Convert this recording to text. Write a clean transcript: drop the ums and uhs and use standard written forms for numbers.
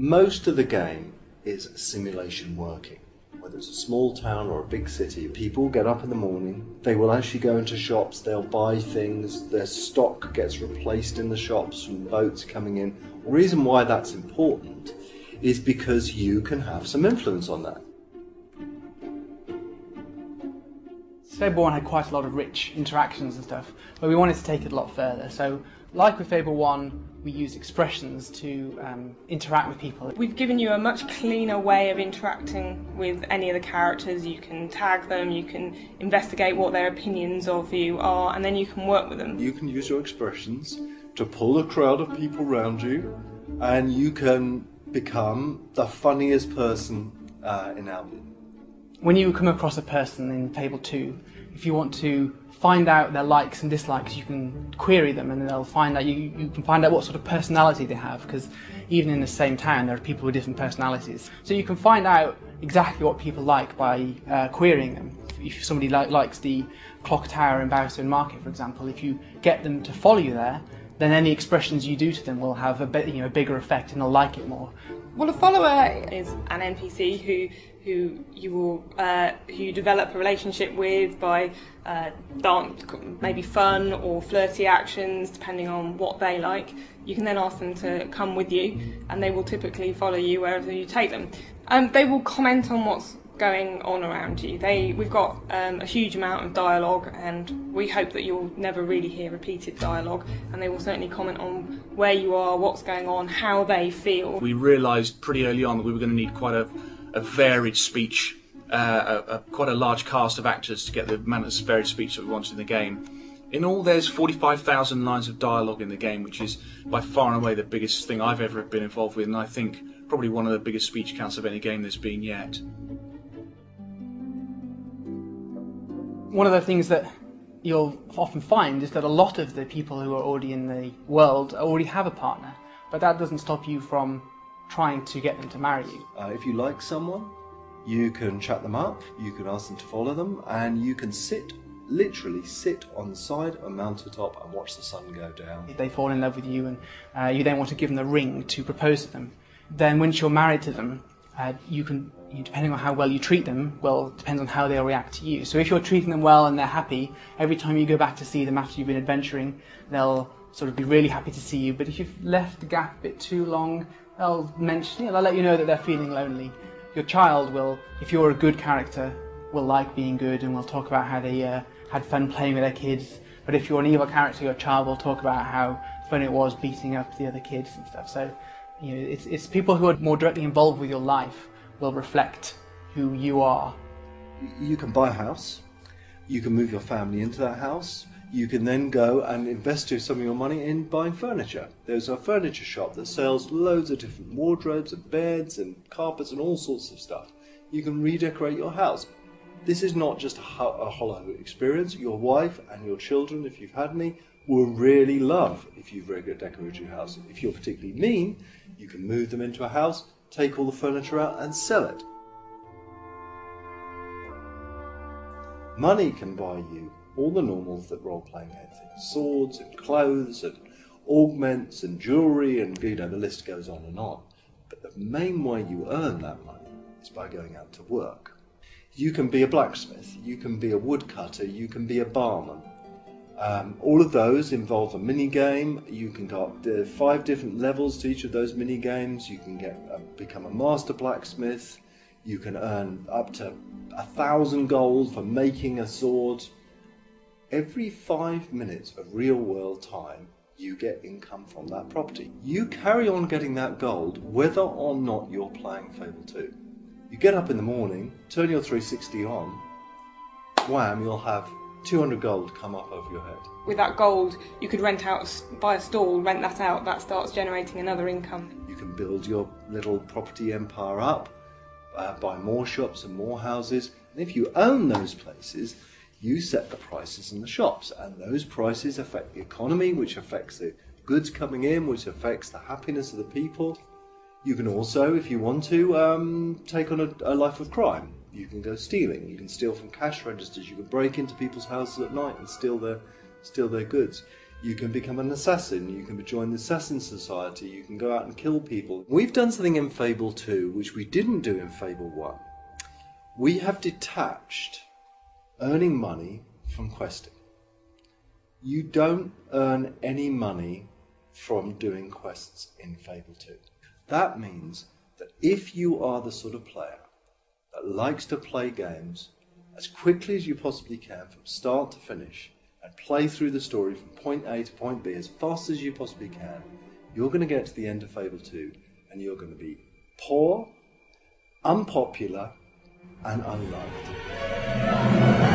Most of the game is simulation working. Whether it's a small town or a big city, people get up in the morning, they will actually go into shops, they'll buy things, their stock gets replaced in the shops from boats coming in. The reason why that's important is because you can have some influence on that. Fable 1 had quite a lot of rich interactions and stuff, but we wanted to take it a lot further. So, like with Fable 1, we use expressions to interact with people. We've given you a much cleaner way of interacting with any of the characters. You can tag them, you can investigate what their opinions of you are, and then you can work with them. You can use your expressions to pull a crowd of people around you, and you can become the funniest person in Albion. When you come across a person in Fable 2, if you want to find out their likes and dislikes, you can query them, and they'll find out you can find out what sort of personality they have, because even in the same town there are people with different personalities. So you can find out exactly what people like by querying them. If somebody likes the clock tower in Bowstone Market, for example, if you get them to follow you there, then any expressions you do to them will have a bigger effect, and they'll like it more. Well, a follower is an NPC who you develop a relationship with by maybe fun or flirty actions, depending on what they like. You can then ask them to come with you, and they will typically follow you wherever you take them. They will comment on what's going on around you. We've got a huge amount of dialogue, and we hope that you'll never really hear repeated dialogue, and they will certainly comment on where you are, what's going on, how they feel. We realised pretty early on that we were going to need quite a varied speech, quite a large cast of actors to get the amount of varied speech that we wanted in the game. In all, there's 45,000 lines of dialogue in the game, which is by far and away the biggest thing I've ever been involved with, and I think probably one of the biggest speech counts of any game there's been yet. One of the things that you'll often find is that a lot of the people who are already in the world already have a partner, but that doesn't stop you from trying to get them to marry you. If you like someone, you can chat them up, you can ask them to follow them, and you can literally sit on the side of a mountaintop and watch the sun go down. If they fall in love with you and you then want to give them the ring to propose to them, then once you're married to them, you can, depending on how well you treat them, well, it depends on how they'll react to you. So if you're treating them well and they're happy, every time you go back to see them after you've been adventuring, they'll sort of be really happy to see you. But if you've left the gap a bit too long, they'll let you know that they're feeling lonely. Your child will, if you're a good character, will like being good and will talk about how they had fun playing with their kids. But if you're an evil character, your child will talk about how fun it was beating up the other kids and stuff. So, it's people who are more directly involved with your life will reflect who you are. You can buy a house, you can move your family into that house, you can then go and invest some of your money in buying furniture. There's a furniture shop that sells loads of different wardrobes and beds and carpets and all sorts of stuff. You can redecorate your house. This is not just a hollow experience. Your wife and your children, if you've had any, will really love if you've decorated your house. If you're particularly mean, you can move them into a house, take all the furniture out and sell it. Money can buy you all the normals that role-playing have, swords and clothes and augments and jewellery, and the list goes on and on. But the main way you earn that money is by going out to work. You can be a blacksmith, you can be a woodcutter, you can be a barman. All of those involve a mini game. You can go up to 5 different levels to each of those mini games. You can become a master blacksmith. You can earn up to 1,000 gold for making a sword. Every 5 minutes of real world time, you get income from that property. You carry on getting that gold whether or not you're playing Fable 2. You get up in the morning, turn your 360 on, wham, you'll have 200 gold come up over your head. With that gold, you could buy a stall, rent that out, that starts generating another income. You can build your little property empire up, buy more shops and more houses, and if you own those places, you set the prices in the shops, and those prices affect the economy, which affects the goods coming in, which affects the happiness of the people. You can also, if you want to, take on a life of crime. You can go stealing, you can steal from cash registers, you can break into people's houses at night and steal their goods. You can become an assassin, you can join the Assassin Society, you can go out and kill people. We've done something in Fable 2 which we didn't do in Fable 1. We have detached earning money from questing. You don't earn any money from doing quests in Fable 2. That means that if you are the sort of player that likes to play games as quickly as you possibly can from start to finish, and play through the story from point A to point B as fast as you possibly can, you're going to get to the end of Fable 2 and you're going to be poor, unpopular, and unloved.